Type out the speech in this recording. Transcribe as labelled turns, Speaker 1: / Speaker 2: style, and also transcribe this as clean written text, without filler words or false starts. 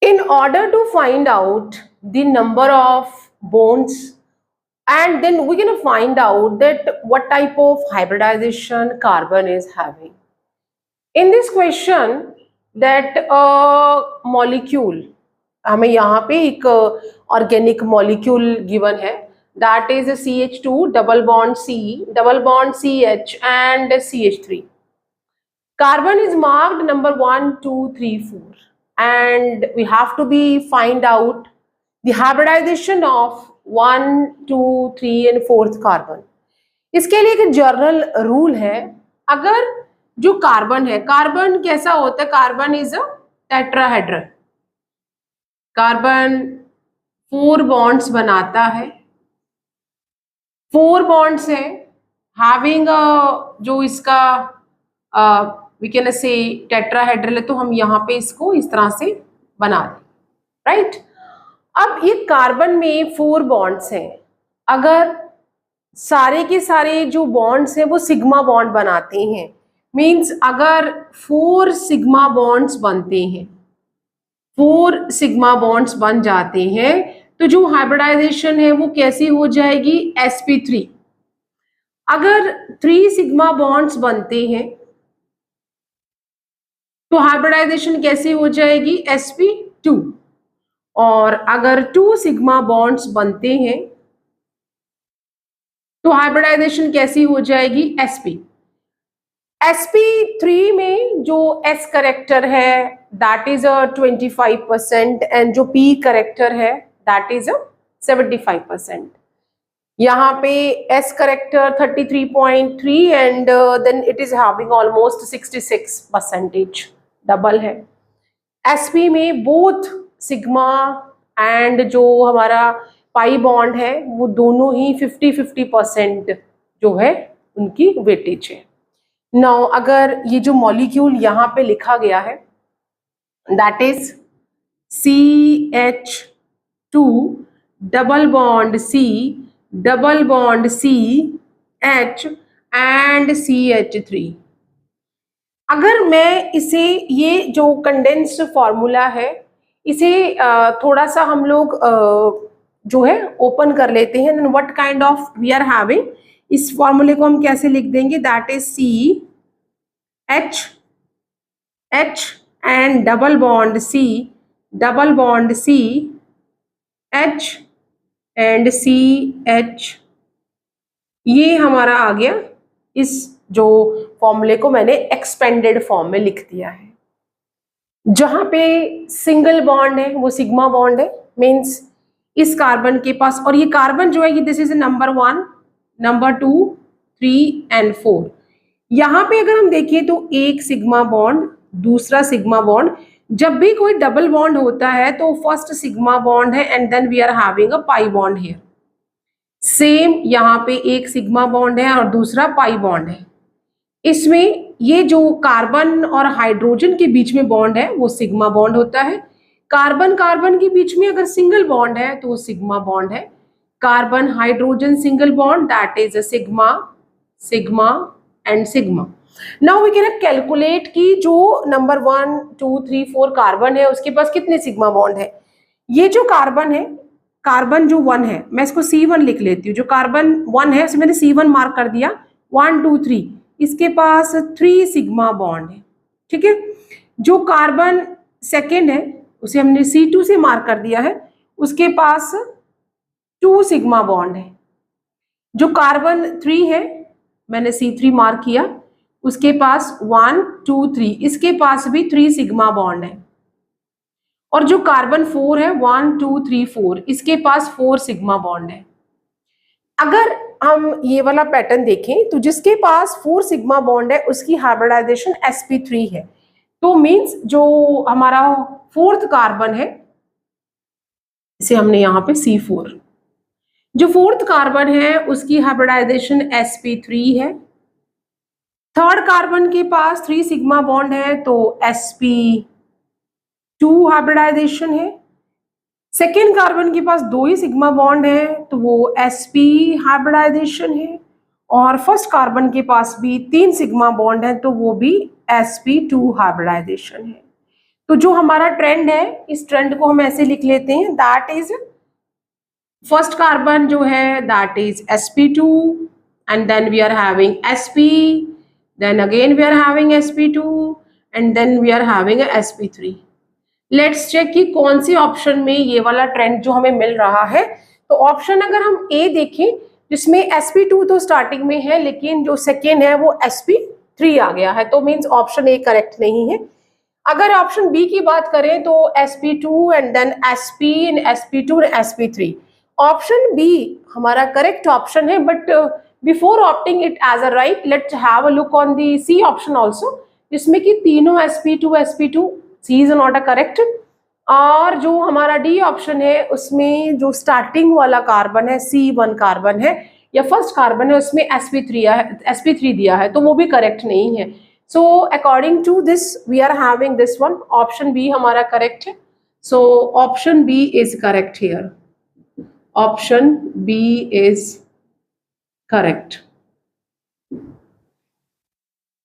Speaker 1: In order to find out the number of bonds, and then we're going to find out that what type of hybridization carbon is having. In this question, that molecule, हमें यहाँ पे एक organic molecule given है, that is a CH2 double bond C, double bond CH and CH3. Carbon is marked number 1, 2, 3, 4, and we have to be find out the hybridization of 1, 2, 3 and 4th carbon. इसके लिए एक journal rule है, अगर जो carbon है, carbon कैसा होता है, carbon is a tetrahedral, carbon 4 bonds बनाता है, 4 बॉन्ड्स है, हैविंग जो इसका वी कैन से टेट्राहेड्रल है, तो हम यहाँ पे इसको इस तरह से बना दें, राइट। अब ये कार्बन में 4 बॉन्ड्स हैं, अगर सारे के सारे जो बॉन्ड्स हैं वो सिग्मा बॉन्ड बनाते हैं, मींस अगर 4 सिग्मा बॉन्ड्स बनते हैं, 4 सिग्मा बॉन्ड्स बन जाते हैं, तो जो हाइब्रिडाइजेशन है वो कैसी हो जाएगी, sp3। अगर 3 सिग्मा बॉन्ड्स बनते हैं तो हाइब्रिडाइजेशन कैसी हो जाएगी, sp2। और अगर 2 सिग्मा बॉन्ड्स बनते हैं तो हाइब्रिडाइजेशन कैसी हो जाएगी, sp। sp3 में जो s करेक्टर है दैट इज अ 25% एंड जो p करेक्टर है दैट इज अ 75%। यहाँ पे s character 33.3 and then it is having almost 66%, double है। sp में बोथ सिग्मा एंड जो हमारा पाई बॉन्ड है वो दोनों ही 50-50% जो है उनकी वेटेज है। नाउ अगर ये जो मॉलिक्यूल यहाँ पे लिखा गया है that is CH2 double bond C double bond CH and CH3, अगर मैं इसे, ये जो कंडेंस्ड फॉर्मूला है, इसे थोड़ा सा हम लोग जो है ओपन कर लेते हैं, then what kind of we are having, इस फॉर्मूले को हम कैसे लिख देंगे, that is CH and double bond C double bond CH and CH, ये हमारा आ गया। इस जो फॉर्मूले को मैंने एक्सपेंडेड फॉर्म में लिख दिया है। जहां पे सिंगल बॉन्ड है वो सिग्मा बॉन्ड है, मीन्स इस कार्बन के पास, और ये कार्बन जो है this is number 1, number 2, 3 and 4। यहाँ पे अगर हम देखें तो एक सिग्मा बॉन्ड, दूसरा सिग्मा बॉन्ड, जब भी कोई डबल बॉन्ड होता है तो फर्स्ट सिग्मा बॉन्ड है and then we are having a pi bond here. Same यहाँ पे एक सिग्मा बॉन्ड है और दूसरा पाई बॉन्ड है। इसमें ये जो कार्बन और हाइड्रोजन के बीच में बॉन्ड है वो सिग्मा बॉन्ड होता है। कार्बन कार्बन के बीच में अगर सिंगल बॉन्ड है तो वो सिग्मा बॉन्ड है। Carbon hydrogen single bond that is a sigma, sigma and sigma. Now we can calculate कि जो नंबर 1, 2, 3, 4 कार्बन है उसके पास कितने सिग्मा बॉन्ड है। ये जो कार्बन है, कार्बन जो 1 है, मैं इसको C1 लिख लेती हूँ। जो कार्बन 1 है उसे मैंने C1 मार्क कर दिया, 1, 2, 3, इसके पास 3 सिग्मा बॉन्ड है, ठीक है। जो कार्बन सेकेंड है उसे हमने C2 से मार्क कर दिया है, उसके पास 2 सिग्मा बॉन्ड है। जो कार्बन 3 है मैंने C3 मार्क किया, उसके पास 1, 2, 3, इसके पास भी 3 सिग्मा बॉन्ड है। और जो कार्बन 4 है 1, 2, 3, 4, इसके पास 4 सिग्मा बॉन्ड है। अगर हम ये वाला पैटर्न देखें तो जिसके पास 4 सिग्मा बॉन्ड है उसकी हाइब्रिडाइजेशन sp3 है, तो मींस जो हमारा 4th कार्बन है इसे हमने यहाँ पे C4, जो 4th कार्बन है उसकी हाइब्रिडाइजेशन sp3 है। 3rd कार्बन के पास 3 सिग्मा बॉन्ड है तो sp2 हाइब्रिडाइजेशन है। सेकेंड कार्बन के पास 2 ही सिग्मा बॉन्ड है तो वो sp हाइब्रिडाइजेशन है। और फर्स्ट कार्बन के पास भी 3 सिग्मा बॉन्ड है तो वो भी sp2 हाइब्रिडाइजेशन है। तो जो हमारा ट्रेंड है, इस ट्रेंड को हम ऐसे लिख लेते हैं, दैट इज फर्स्ट कार्बन जो है that is sp2 and then we are having sp, then again we are having sp2 and then we are having a sp3. Let's check कि कौन सी ऑप्शन में ये वाला ट्रेंड जो हमें मिल रहा है। तो ऑप्शन अगर हम ए देखें जिसमें sp2 तो स्टार्टिंग में है लेकिन जो सेकेंड है वो sp3 आ गया है, तो मीन्स ऑप्शन ए करेक्ट नहीं है। अगर ऑप्शन बी की बात करें तो sp2 एंड देन sp and sp2 and sp3, option B हमारा करेक्ट ऑप्शन है। But before opting it as a right, let's have a look on the C option also, जिसमें कि तीनों sp2 C is not a correct. और जो हमारा D option है उसमें जो स्टार्टिंग वाला कार्बन है C1 कार्बन है या फर्स्ट कार्बन है उसमें sp3 दिया है, तो वो भी करेक्ट नहीं है। So according to this we are having this one, option B हमारा करेक्ट है। So option B is correct here, option B is correct.